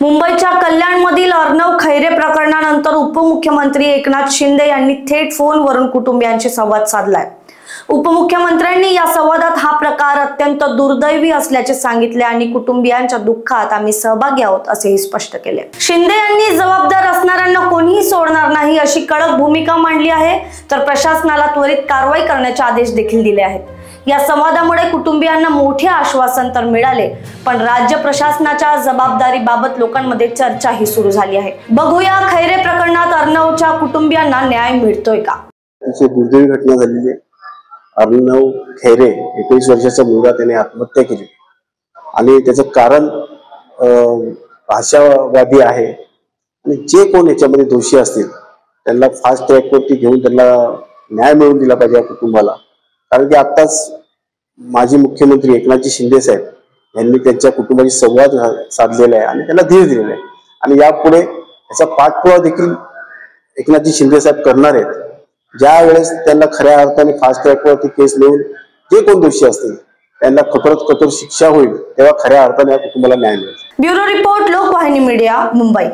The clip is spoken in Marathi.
मुंबईच्या कल्याणमधील अर्णव खैरे प्रकरणानंतर उपमुख्यमंत्री एकनाथ शिंदे यांनी थेट फोनवरून कुटुंबियांशी संवाद साधलाय। उपमुख्यमंत्र्यांनी या संवादात हा प्रकार अत्यंत दुर्दैवी असल्याचे सांगितले आणि कुटुंबियांच्या दुःखात आम्ही सहभागी आहोत असेही स्पष्ट केले। शिंदे यांनी जबाबदार असणाऱ्यांना कोणीही सोडणार नाही अशी कडक भूमिका मांडली आहे, तर प्रशासनाला त्वरित कारवाई करण्याचे आदेश देखील दिले आहेत। या संवादामुळे कुटुंबियांना मोठे आश्वासन तर मिळाले, पण राज्य प्रशासनाच्या जबाबदारीबाबत लोकांमध्ये चर्चाही सुरू झाली आहे। बघूया खैरे प्रकरणात अर्णवच्या कुटुंबियांना न्याय मिळतोय का। अशी दुर्दैवी घटना झालेली आहे। अर्णव खैरे 21 वर्षाचा मुलगा त्याने आत्महत्या केली आणि त्याचं कारण भाषावादी आहे आणि जे कोण याच्यामध्ये दोषी असतील त्यांना फास्ट ट्रॅकवरती घेऊन त्यांना न्याय मिळवून दिला पाहिजे या कुटुंबाला। कारण की आत्ताच माजी मुख्यमंत्री एकनाथजी शिंदे साहेब यांनी त्यांच्या कुटुंबाशी संवाद साधलेला आहे आणि त्यांना धीर दिलेला आहे आणि यापुढे याचा पाठपुरावा देखील एकनाथजी शिंदे साहेब करणार आहेत। ज्या वेळेस त्यांना खऱ्या अर्थाने फास्ट ट्रॅकवरती केस नेऊन जे कोण दोषी असतील त्यांना कठोरात कठोर शिक्षा होईल, तेव्हा खऱ्या अर्थाने या कुटुंबाला न्याय मिळेल। Bureau report, Lokvahini media, Mumbai.